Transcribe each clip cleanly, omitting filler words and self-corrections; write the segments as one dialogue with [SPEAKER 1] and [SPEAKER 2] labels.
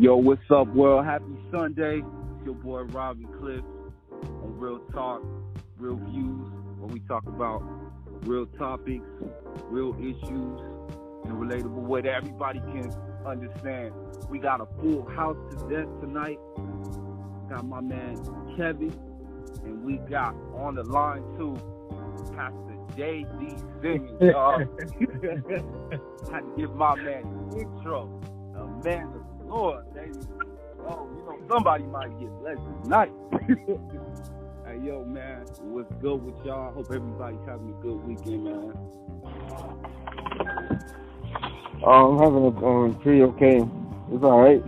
[SPEAKER 1] Yo, what's up, world? Happy Sunday. It's your boy, Robbie Cliff, on Real Talk, Real Views, where we talk about real topics, real issues, in a relatable way that everybody can understand. We got a full house tonight. Got my man, Kevin, and we got on the line, too, Pastor J.D. Simmons, y'all. Had to give my man an intro. A man of the Lord, baby. Oh, you know, somebody might get blessed tonight. Hey, yo, man, what's good with y'all? Hope everybody's having a good weekend, man.
[SPEAKER 2] I'm having a pretty okay. It's all right.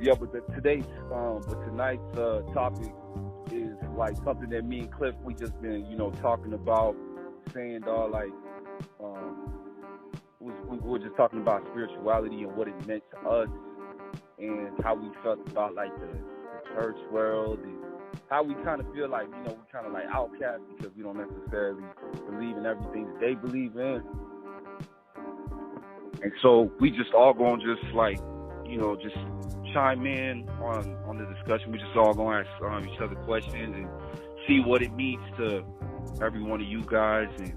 [SPEAKER 1] Yeah, but tonight's topic is like something that me and Cliff, we just been, talking about, saying, we were just talking about spirituality and what it meant to us and how we felt about, like, the church world and how we kind of feel like, we're kind of like outcasts because we don't necessarily believe in everything that they believe in. And so we just all going to just, like, just chime in on the discussion. We just all going to ask each other questions and see what it means to every one of you guys and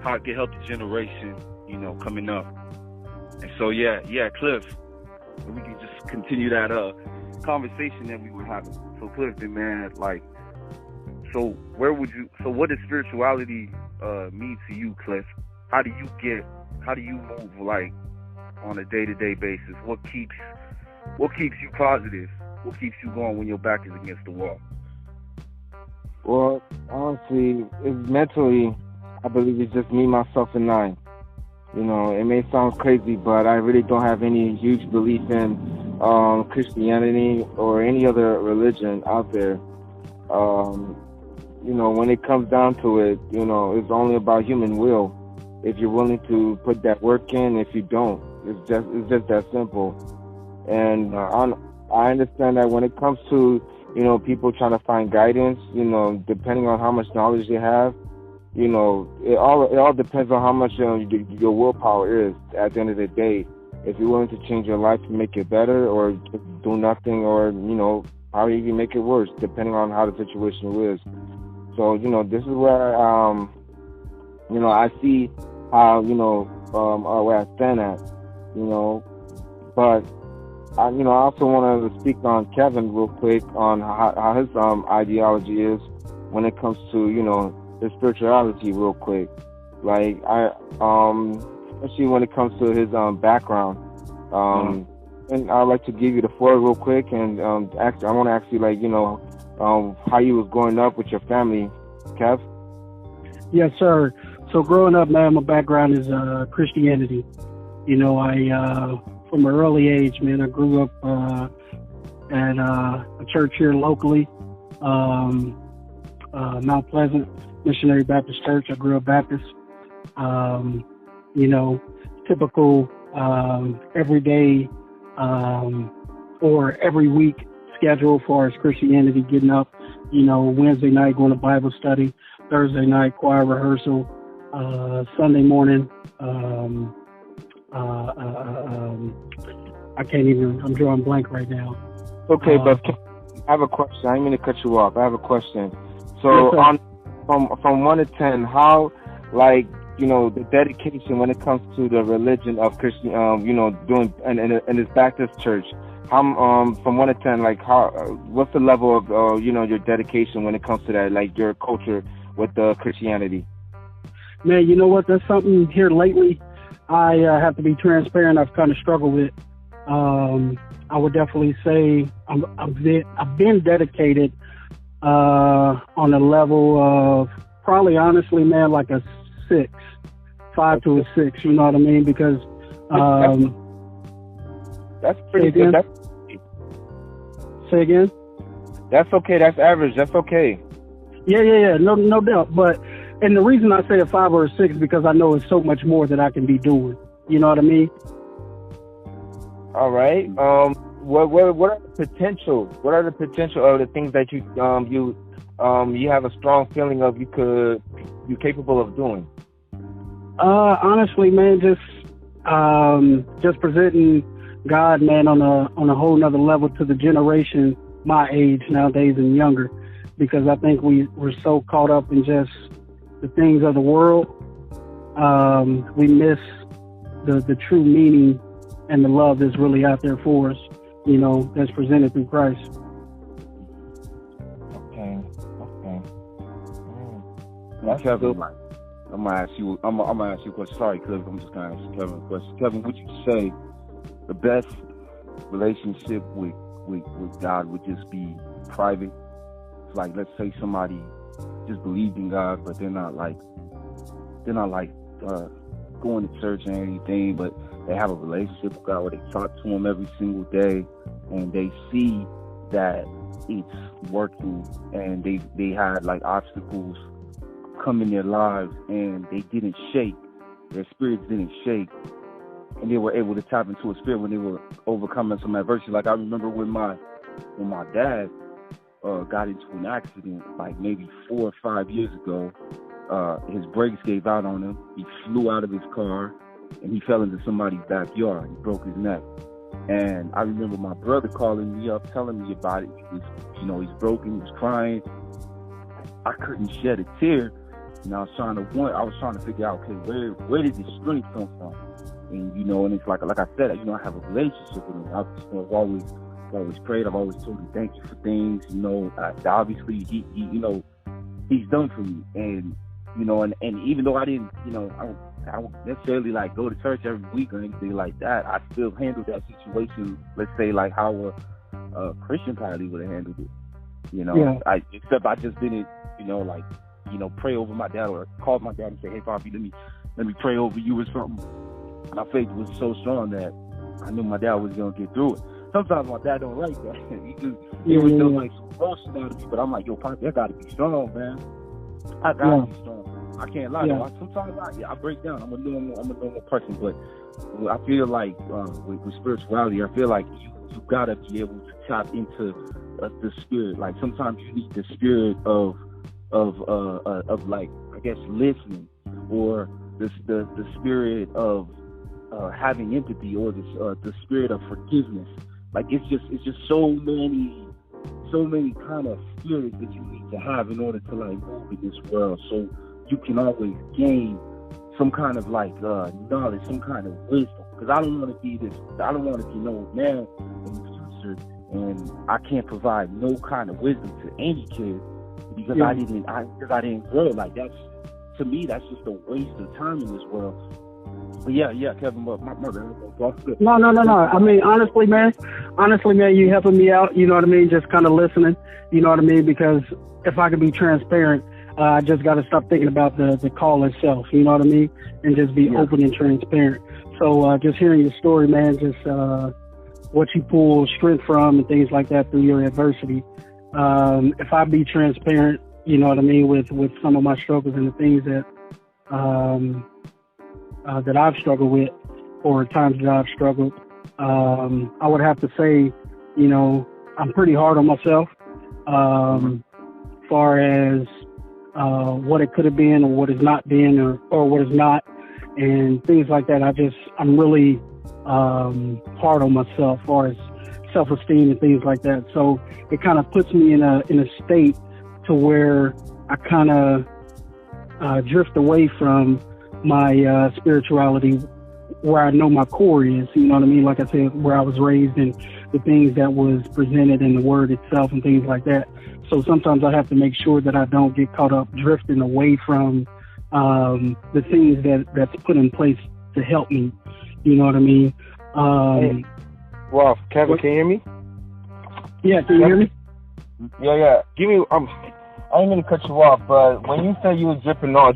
[SPEAKER 1] how it can help the generation, coming up. And so, Cliff, we can just continue that conversation that we were having. So, Clifton, man, so what does spirituality mean to you, Cliff? How do you move, like, on a day-to-day basis? What keeps you positive? What keeps you going when your back is against the wall?
[SPEAKER 2] Well, honestly, it's mentally, I believe it's just me, myself, and I. It may sound crazy, but I really don't have any huge belief in Christianity or any other religion out there. When it comes down to it, it's only about human will. If you're willing to put that work in, if you don't, it's just that simple. And I understand that when it comes to, people trying to find guidance, depending on how much knowledge they have, it all depends on how much your willpower is at the end of the day. If you're willing to change your life to make it better or just do nothing or, how you can make it worse, depending on how the situation is. So, this is where, I see how, where I stand at, but I also want to speak on Kevin real quick on how his ideology is when it comes to, his spirituality real quick. Like, especially when it comes to his background. And I'd like to give you the floor real quick and I want to ask you, like, how you was growing up with your family, Kev?
[SPEAKER 3] Yes, sir. So growing up, man, my background is Christianity. I from an early age, man, I grew up at a church here locally, Mount Pleasant Missionary Baptist Church. I grew up Baptist. Typical everyday or every week schedule as far as Christianity, getting up, Wednesday night going to Bible study, Thursday night choir rehearsal, Sunday morning, I'm drawing blank right now.
[SPEAKER 2] Okay, but I have a question. I didn't mean to cut you off. I have a question. So
[SPEAKER 3] yes,
[SPEAKER 2] from 1 to 10, how, like, the dedication when it comes to the religion of Christian, doing in this Baptist church, how, from 1 to 10, like, how, what's the level of, your dedication when it comes to that, like, your culture with Christianity?
[SPEAKER 3] Man, you know what? That's something here lately I have to be transparent. I've kind of struggled with. I would definitely say I've been dedicated on a level of probably, honestly, man, like a 6, 5 to a 6. You know what I mean? Because
[SPEAKER 2] that's pretty good.
[SPEAKER 3] Say again?
[SPEAKER 2] That's okay. That's average. That's okay.
[SPEAKER 3] Yeah. No doubt. And the reason I say a 5 or a 6 because I know it's so much more that I can be doing. You know what I mean?
[SPEAKER 2] All right. What are the potential? What are the potential of the things that you have a strong feeling of you're capable of doing?
[SPEAKER 3] Honestly, man, just presenting God, man, on a whole nother level to the generation my age nowadays and younger, because I think we're so caught up in just the things of the world. We miss the true meaning and the love that's really out there for us, you know, that's presented through Christ.
[SPEAKER 2] Okay.
[SPEAKER 1] That's Kevin, like, I'm gonna ask you a question. Sorry, Cliff, I'm just gonna ask you Kevin a question. Kevin, would you say the best relationship with God would just be private? Like, let's say somebody just believed in God, but they're not like going to church or anything, but they have a relationship with God where they talk to Him every single day, and they see that it's working, and they had like obstacles come in their lives, and they didn't shake. Their spirits didn't shake, and they were able to tap into a spirit when they were overcoming some adversity. Like I remember when my dad got into an accident, like maybe 4 or 5 years ago. His brakes gave out on him. He flew out of his car, and he fell into somebody's backyard. He broke his neck. And I remember my brother calling me up, telling me about it. He was, he's broken. He was crying. I couldn't shed a tear, and I was trying to figure out, okay, where did this strength come from? And and it's like I said, I have a relationship with him. I've always prayed. I've always told him thank you for things. Obviously he's done for me, and even though I didn't, I don't necessarily like go to church every week or anything like that, I still handled that situation, let's say, like how a Christian probably would have handled it. Except I just didn't, pray over my dad or call my dad and say, hey, Poppy, let me pray over you or something. My faith was so strong that I knew my dad was going to get through it. Sometimes my dad don't like that. He was doing like some roasting out of me, but I'm like, yo, Poppy, I got to be strong, man. I got to be strong. I can't lie.
[SPEAKER 3] Yeah.
[SPEAKER 1] Sometimes I break down. I'm a normal person, but I feel like with spirituality, I feel like you gotta be able to tap into the spirit. Like sometimes you need the spirit of like, I guess, listening, or the spirit of having empathy, or the spirit of forgiveness. Like it's just so many kind of spirits that you need to have in order to like move in this world. So you can always gain some kind of like knowledge, some kind of wisdom. Because I don't want to be no man in the future, and I can't provide no kind of wisdom to any kid because I didn't grow. Like to me, that's just a waste of time in this world. But yeah, Kevin, my brother.
[SPEAKER 3] No. I mean, honestly, man, you helping me out. You know what I mean? Just kind of listening. You know what I mean? Because if I could be transparent, I just got to stop thinking about the call itself, you know what I mean? And just be open and transparent. So just hearing your story, man, just what you pull strength from and things like that through your adversity. If I be transparent, you know what I mean, with some of my struggles and the things that I've struggled with, or times that I've struggled, I would have to say, I'm pretty hard on myself, far as what it could have been, or what has not been, or what is not, and things like that. I'm really hard on myself, as far as self-esteem and things like that. So it kind of puts me in a state to where I kind of drift away from my spirituality, where I know my core is, you know what I mean? Like I said, where I was raised, and the things that was presented in the word itself and things like that. So sometimes I have to make sure that I don't get caught up drifting away from the things that's put in place to help me. You know what I mean?
[SPEAKER 2] Well, Kevin, can you hear me?
[SPEAKER 3] Yeah, can you hear me?
[SPEAKER 2] Yeah. Give me. I ain't gonna cut you off, but when you said you were dripping off.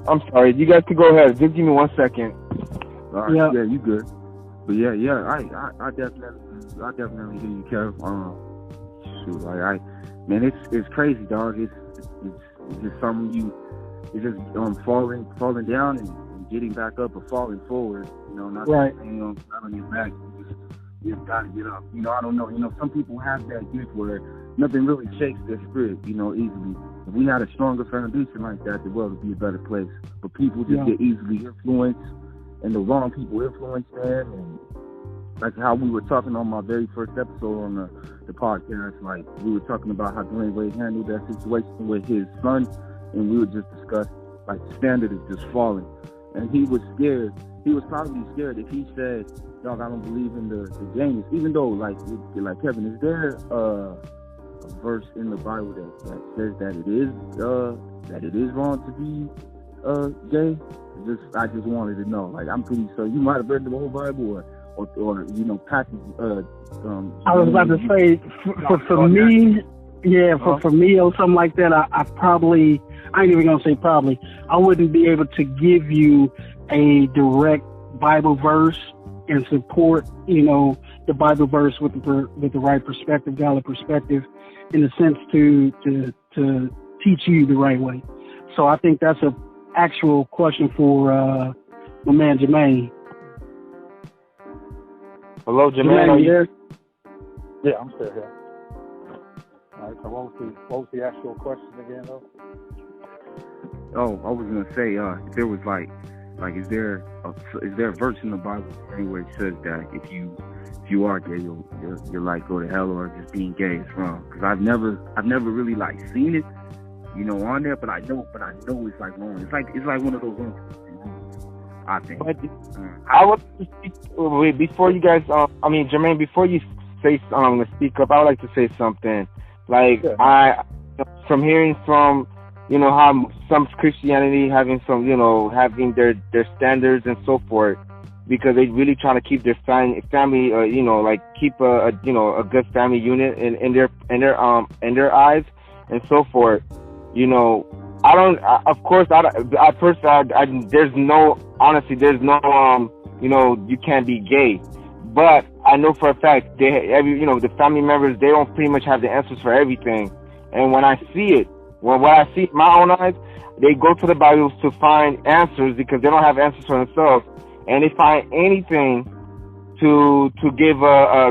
[SPEAKER 2] I'm sorry. You guys can go ahead. Just give me 1 second.
[SPEAKER 1] Yeah, you good. But yeah, I definitely hear you, Kev. Man, it's crazy, dog. It's just something it's just falling down and getting back up, or falling forward. Not
[SPEAKER 3] right.
[SPEAKER 1] Not on your back. You just gotta get up. I don't know. Some people have that gift where nothing really shakes their spirit, easily. If we had a stronger foundation like that, the world would be a better place. But people just get easily influenced, and the wrong people influence them. And like how we were talking on my very first episode on the podcast, like we were talking about how Dwayne Wade handled that situation with his son, and we would just discuss like the standard is just falling. And he was scared. He was probably scared if he said, "Dog, I don't believe in the games." Even though, like Kevin, is there a verse in the Bible that says that it is wrong to be gay? I just wanted to know. Like, I'm pretty sure you might have read the whole Bible, or passage.
[SPEAKER 3] I was about to say for me, for me or something like that. I probably, I ain't even gonna say probably. I wouldn't be able to give you a direct Bible verse and support, the Bible verse with the right perspective, godly perspective, in a sense to teach you the right way. So I think that's a actual question for my man Jermaine.
[SPEAKER 2] Hello, Jermaine. Are you
[SPEAKER 3] there?
[SPEAKER 4] Yeah, I'm still here. All right. So what was the actual question again, though?
[SPEAKER 1] Oh, I was gonna say, if there was like, is there a verse in the Bible where it says that if you are gay, you'll like go to hell, or just being gay is wrong? Because I've never really like seen it, on there, but I know it's like wrong. It's like one of those wrong, I think.
[SPEAKER 2] But I would before you guys, Jermaine, before you say speak up, I would like to say something. Like from hearing from, how some Christianity having some, having their standards and so forth, because they really trying to keep their family, keep a good family unit in their eyes and so forth. I don't. Of course, there's no you can't be gay, but I know for a fact the family members, they don't pretty much have the answers for everything. And when I see it, when I see it with my own eyes, they go to the Bible to find answers because they don't have answers for themselves, and they find anything to give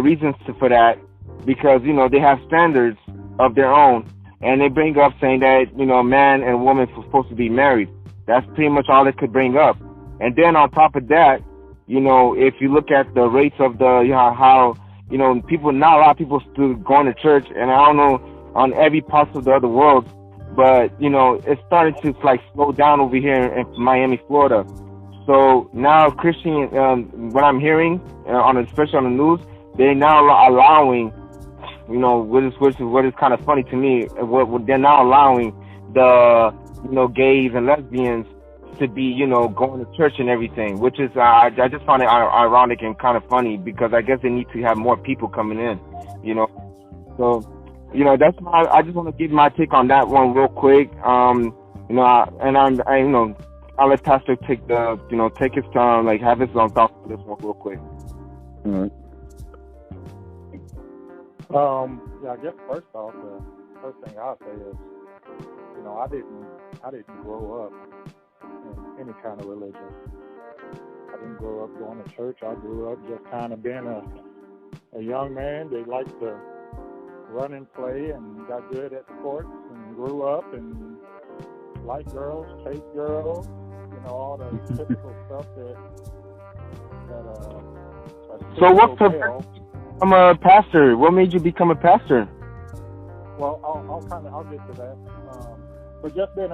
[SPEAKER 2] reasons for that, because they have standards of their own. And they bring up saying that, man and woman are supposed to be married. That's pretty much all they could bring up. And then on top of that, if you look at the rates of how people, not a lot of people still going to church, and I don't know on every part of the other world, but, it's starting to slow down over here in Miami, Florida. So now Christian, what I'm hearing, especially on the news, they're now allowing, what is kind of funny to me, what they're now allowing the, gays and lesbians to be, going to church and everything, which is, I just find it ironic and kind of funny, because I guess they need to have more people coming in, So, that's I just want to give my take on that one real quick. I'll let Pastor take his time, have his own thoughts on this one real quick.
[SPEAKER 1] All right.
[SPEAKER 4] I guess first off, the first thing I'll say is, I didn't grow up in any kind of religion. I didn't grow up going to church. I grew up just kind of being a young man. They liked to run and play and got good at sports, and grew up and liked girls, chased girls, all the typical stuff that
[SPEAKER 2] So what's I'm a pastor. What made you become a pastor?
[SPEAKER 4] Well, I'll get to that. But just being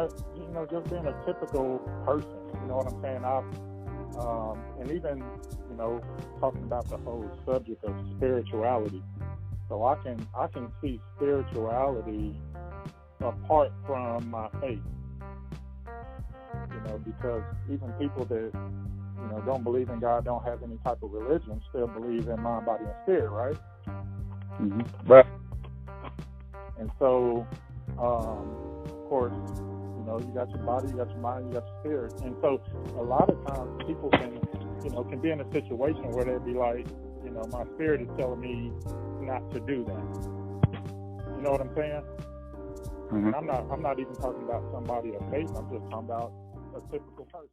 [SPEAKER 4] a typical person, you know what I'm saying? And even, talking about the whole subject of spirituality. So I can see spirituality apart from my faith. Because even people that, don't believe in God, don't have any type of religion, still believe in mind, body, and spirit, right?
[SPEAKER 1] Mm-hmm.
[SPEAKER 2] Right.
[SPEAKER 4] And so, of course, you got your body, you got your mind, you got your spirit. And so a lot of times people can be in a situation where they'd be like, my spirit is telling me not to do that. You know what I'm saying? Mm-hmm. And I'm not even talking about somebody of faith. I'm just talking about a typical person.